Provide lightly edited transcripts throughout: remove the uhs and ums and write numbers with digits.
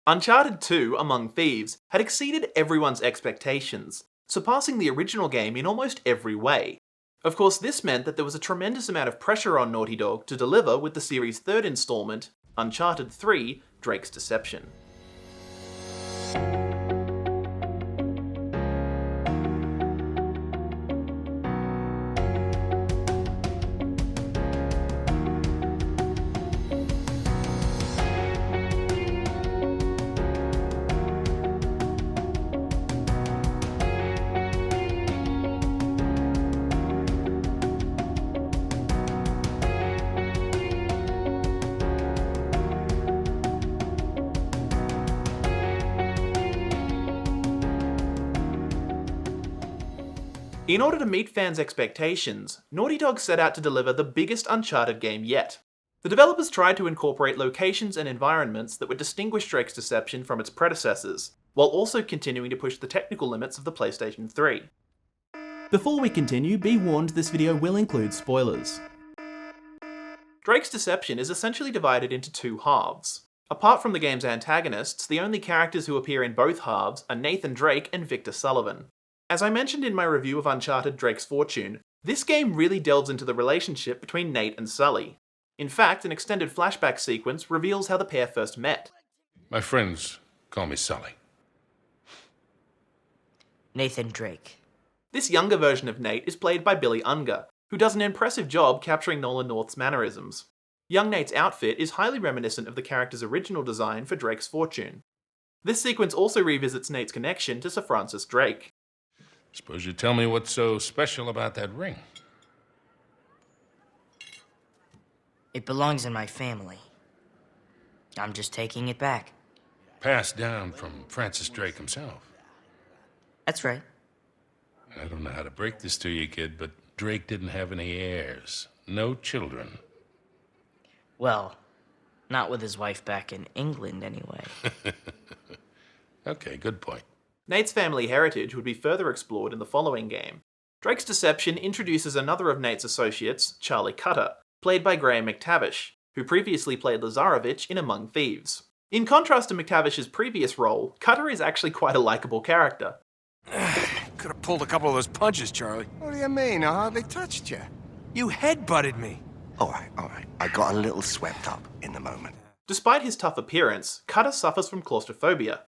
Uncharted 2, Among Thieves, had exceeded everyone's expectations, surpassing the original game in almost every way. Of course, this meant that there was a tremendous amount of pressure on Naughty Dog to deliver with the series' third installment, Uncharted 3: Drake's Deception. In order to meet fans' expectations, Naughty Dog set out to deliver the biggest Uncharted game yet. The developers tried to incorporate locations and environments that would distinguish Drake's Deception from its predecessors, while also continuing to push the technical limits of the PlayStation 3. Before we continue, be warned this video will include spoilers. Drake's Deception is essentially divided into two halves. Apart from the game's antagonists, the only characters who appear in both halves are Nathan Drake and Victor Sullivan. As I mentioned in my review of Uncharted Drake's Fortune, this game really delves into the relationship between Nate and Sully. In fact, an extended flashback sequence reveals how the pair first met. My friends call me Sully. Nathan Drake. This younger version of Nate is played by Billy Unger, who does an impressive job capturing Nolan North's mannerisms. Young Nate's outfit is highly reminiscent of the character's original design for Drake's Fortune. This sequence also revisits Nate's connection to Sir Francis Drake. Suppose you tell me what's so special about that ring. It belongs in my family. I'm just taking it back. Passed down from Francis Drake himself. That's right. I don't know how to break this to you, kid, but Drake didn't have any heirs. No children. Well, not with his wife back in England, anyway. Okay, good point. Nate's family heritage would be further explored in the following game. Drake's Deception introduces another of Nate's associates, Charlie Cutter, played by Graham McTavish, who previously played Lazarevich in Among Thieves. In contrast to McTavish's previous role, Cutter is actually quite a likable character. Could have pulled a couple of those punches, Charlie. What do you mean? I hardly touched you. You headbutted me. All right. I got a little swept up in the moment. Despite his tough appearance, Cutter suffers from claustrophobia.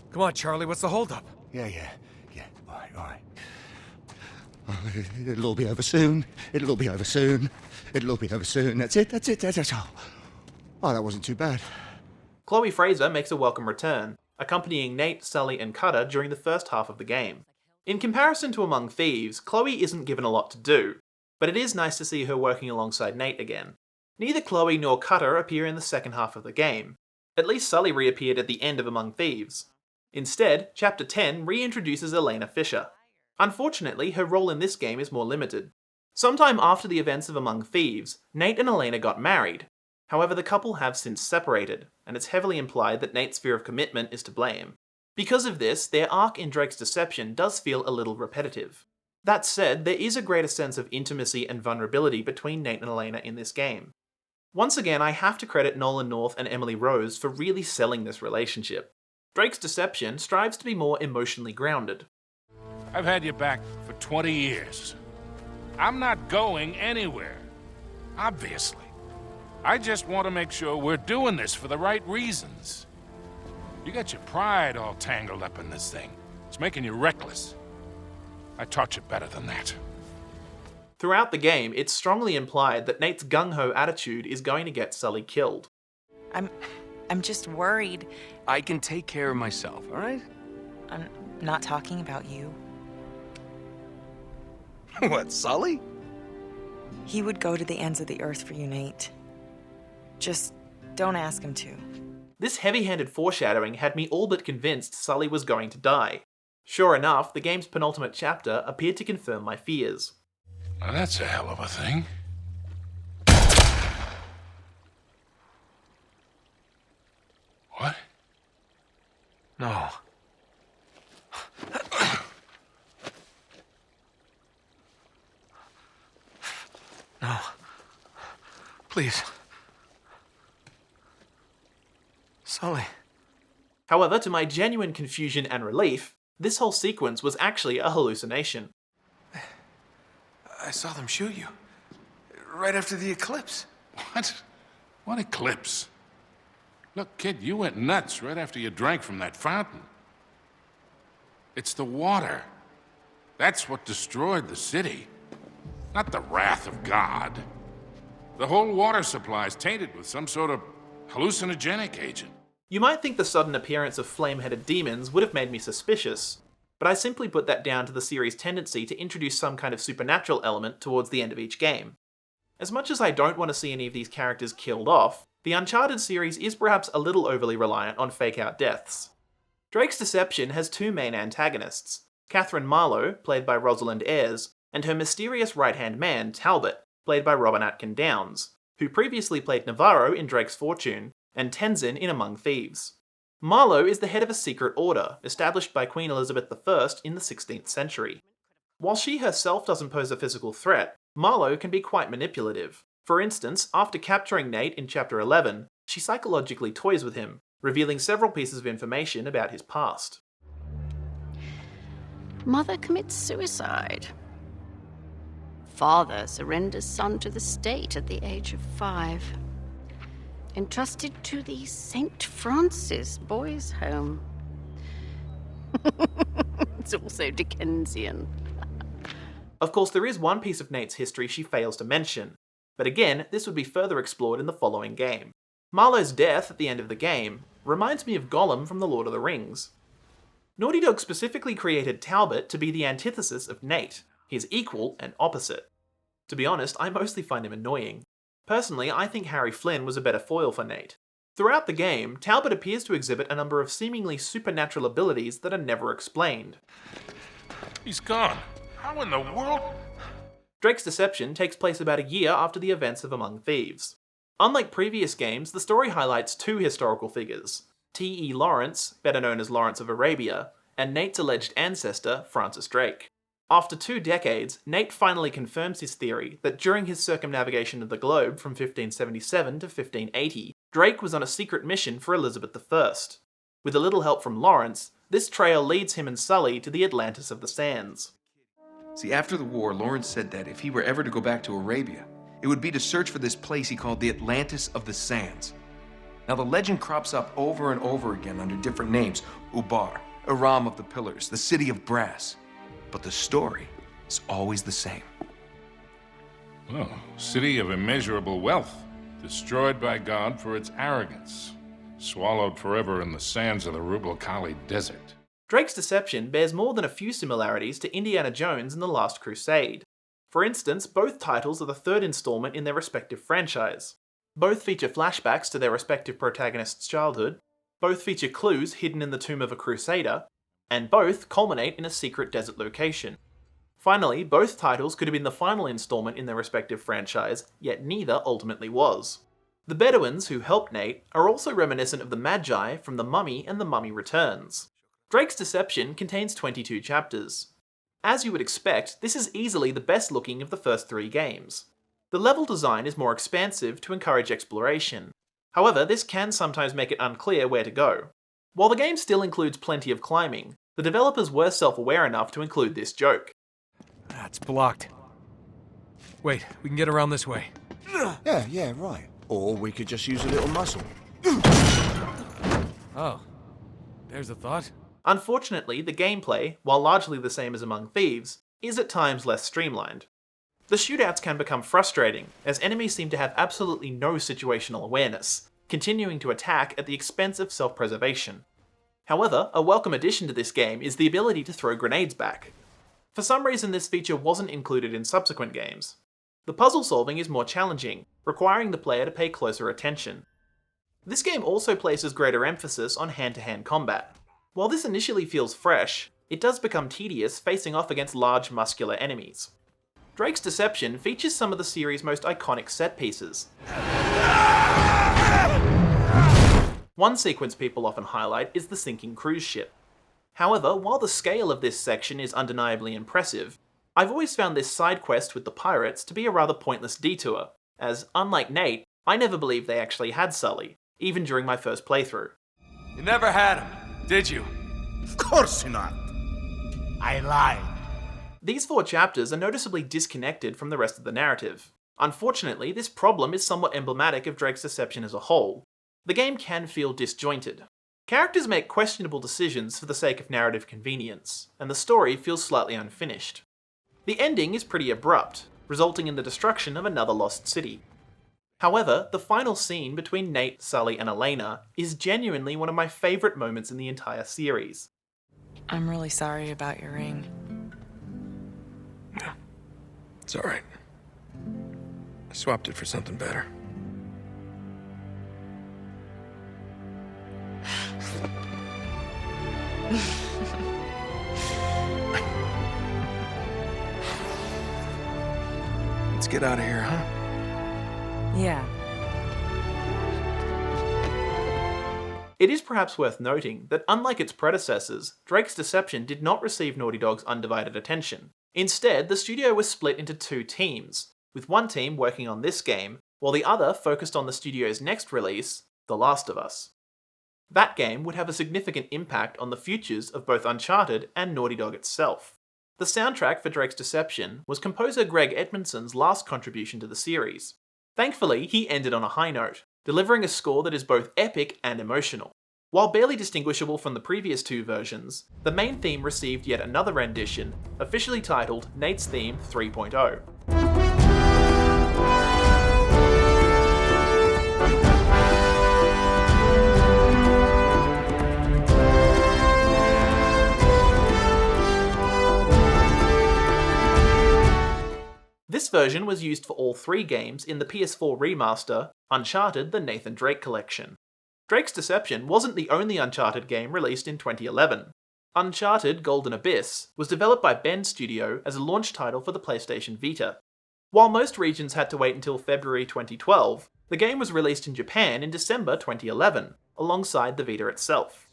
Come on, Charlie, what's the holdup? Yeah. All right. It'll all be over soon. It'll all be over soon. That's it. Oh, that wasn't too bad. Chloe Fraser makes a welcome return, accompanying Nate, Sully, and Cutter during the first half of the game. In comparison to Among Thieves, Chloe isn't given a lot to do, but it is nice to see her working alongside Nate again. Neither Chloe nor Cutter appear in the second half of the game. At least Sully reappeared at the end of Among Thieves. Instead, Chapter 10 reintroduces Elena Fisher. Unfortunately, her role in this game is more limited. Sometime after the events of Among Thieves, Nate and Elena got married. However, the couple have since separated, and it's heavily implied that Nate's fear of commitment is to blame. Because of this, their arc in Drake's Deception does feel a little repetitive. That said, there is a greater sense of intimacy and vulnerability between Nate and Elena in this game. Once again, I have to credit Nolan North and Emily Rose for really selling this relationship. Drake's Deception strives to be more emotionally grounded. I've had you back for 20 years. I'm not going anywhere. Obviously. I just want to make sure we're doing this for the right reasons. You got your pride all tangled up in this thing. It's making you reckless. I taught you better than that. Throughout the game, it's strongly implied that Nate's gung-ho attitude is going to get Sully killed. I'm just worried. I can take care of myself, all right? I'm not talking about you. What, Sully? He would go to the ends of the earth for you, Nate. Just don't ask him to. This heavy-handed foreshadowing had me all but convinced Sully was going to die. Sure enough, the game's penultimate chapter appeared to confirm my fears. Now that's a hell of a thing. What? No. No. Please. Sully. However, to my genuine confusion and relief, this whole sequence was actually a hallucination. I saw them shoot you. Right after the eclipse. What? What eclipse? Look, kid, you went nuts right after you drank from that fountain. It's the water. That's what destroyed the city. Not the wrath of God. The whole water supply is tainted with some sort of hallucinogenic agent. You might think the sudden appearance of flame-headed demons would have made me suspicious, but I simply put that down to the series' tendency to introduce some kind of supernatural element towards the end of each game. As much as I don't want to see any of these characters killed off, the Uncharted series is perhaps a little overly reliant on fake-out deaths. Drake's Deception has two main antagonists, Catherine Marlowe, played by Rosalind Ayres, and her mysterious right-hand man, Talbot, played by Robin Atkin Downes, who previously played Navarro in Drake's Fortune, and Tenzin in Among Thieves. Marlowe is the head of a secret order, established by Queen Elizabeth I in the 16th century. While she herself doesn't pose a physical threat, Marlowe can be quite manipulative. For instance, after capturing Nate in Chapter 11, she psychologically toys with him, revealing several pieces of information about his past. Mother commits suicide. Father surrenders son to the state at the age of 5. Entrusted to the St. Francis Boys' Home. It's also Dickensian. Of course, there is one piece of Nate's history she fails to mention, but again, this would be further explored in the following game. Marlowe's death at the end of the game reminds me of Gollum from The Lord of the Rings. Naughty Dog specifically created Talbot to be the antithesis of Nate, his equal and opposite. To be honest, I mostly find him annoying. Personally, I think Harry Flynn was a better foil for Nate. Throughout the game, Talbot appears to exhibit a number of seemingly supernatural abilities that are never explained. He's gone. How in the world? Drake's Deception takes place about a year after the events of Among Thieves. Unlike previous games, the story highlights two historical figures, T.E. Lawrence, better known as Lawrence of Arabia, and Nate's alleged ancestor, Francis Drake. After 2 decades, Nate finally confirms his theory that during his circumnavigation of the globe from 1577 to 1580, Drake was on a secret mission for Elizabeth I. With a little help from Lawrence, this trail leads him and Sully to the Atlantis of the Sands. See, after the war, Lawrence said that if he were ever to go back to Arabia, it would be to search for this place he called the Atlantis of the Sands. Now, the legend crops up over and over again under different names. Ubar, Aram of the Pillars, the City of Brass. But the story is always the same. Oh, city of immeasurable wealth, destroyed by God for its arrogance, swallowed forever in the sands of the Rubel Khali Desert. Drake's Deception bears more than a few similarities to Indiana Jones and the Last Crusade. For instance, both titles are the third installment in their respective franchise. Both feature flashbacks to their respective protagonists' childhood, both feature clues hidden in the tomb of a crusader, and both culminate in a secret desert location. Finally, both titles could have been the final installment in their respective franchise, yet neither ultimately was. The Bedouins who helped Nate are also reminiscent of the Magi from The Mummy and The Mummy Returns. Drake's Deception contains 22 chapters. As you would expect, this is easily the best looking of the first 3 games. The level design is more expansive to encourage exploration. However, this can sometimes make it unclear where to go. While the game still includes plenty of climbing, the developers were self-aware enough to include this joke. That's blocked. Wait, we can get around this way. Yeah, right. Or we could just use a little muscle. Oh, there's a thought. Unfortunately, the gameplay, while largely the same as Among Thieves, is at times less streamlined. The shootouts can become frustrating, as enemies seem to have absolutely no situational awareness, continuing to attack at the expense of self-preservation. However, a welcome addition to this game is the ability to throw grenades back. For some reason, this feature wasn't included in subsequent games. The puzzle solving is more challenging, requiring the player to pay closer attention. This game also places greater emphasis on hand-to-hand combat. While this initially feels fresh, it does become tedious facing off against large, muscular enemies. Drake's Deception features some of the series' most iconic set pieces. One sequence people often highlight is the sinking cruise ship. However, while the scale of this section is undeniably impressive, I've always found this side quest with the pirates to be a rather pointless detour, as, unlike Nate, I never believed they actually had Sully, even during my first playthrough. You never had him, did you? Of course not. I lied. These 4 chapters are noticeably disconnected from the rest of the narrative. Unfortunately, this problem is somewhat emblematic of Drake's deception as a whole. The game can feel disjointed. Characters make questionable decisions for the sake of narrative convenience, and the story feels slightly unfinished. The ending is pretty abrupt, resulting in the destruction of another lost city. However, the final scene between Nate, Sully, and Elena is genuinely one of my favourite moments in the entire series. I'm really sorry about your ring. Yeah, it's alright. I swapped it for something better. Let's get out of here, huh? Yeah. It is perhaps worth noting that unlike its predecessors, Drake's Deception did not receive Naughty Dog's undivided attention. Instead, the studio was split into 2 teams, with one team working on this game, while the other focused on the studio's next release, The Last of Us. That game would have a significant impact on the futures of both Uncharted and Naughty Dog itself. The soundtrack for Drake's Deception was composer Greg Edmondson's last contribution to the series. Thankfully, he ended on a high note, delivering a score that is both epic and emotional. While barely distinguishable from the previous 2 versions, the main theme received yet another rendition, officially titled Nate's Theme 3.0. This version was used for all 3 games in the PS4 remaster, Uncharted: The Nathan Drake Collection. Drake's Deception wasn't the only Uncharted game released in 2011. Uncharted: Golden Abyss was developed by Bend Studio as a launch title for the PlayStation Vita. While most regions had to wait until February 2012, the game was released in Japan in December 2011, alongside the Vita itself.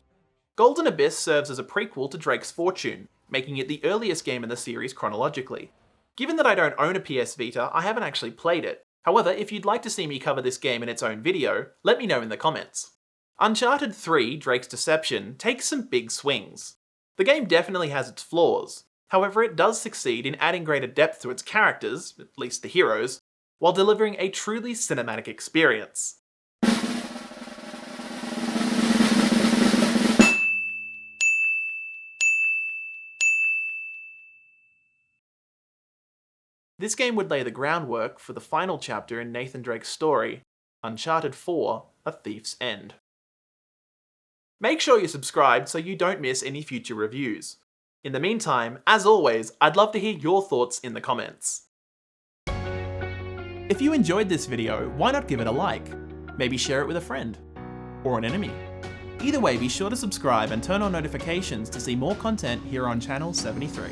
Golden Abyss serves as a prequel to Drake's Fortune, making it the earliest game in the series chronologically. Given that I don't own a PS Vita, I haven't actually played it. However, if you'd like to see me cover this game in its own video, let me know in the comments. Uncharted 3: Drake's Deception takes some big swings. The game definitely has its flaws, however it does succeed in adding greater depth to its characters, at least the heroes, while delivering a truly cinematic experience. This game would lay the groundwork for the final chapter in Nathan Drake's story, Uncharted 4: A Thief's End. Make sure you're subscribed so you don't miss any future reviews. In the meantime, as always, I'd love to hear your thoughts in the comments. If you enjoyed this video, why not give it a like? Maybe share it with a friend. Or an enemy. Either way, be sure to subscribe and turn on notifications to see more content here on Channel 73.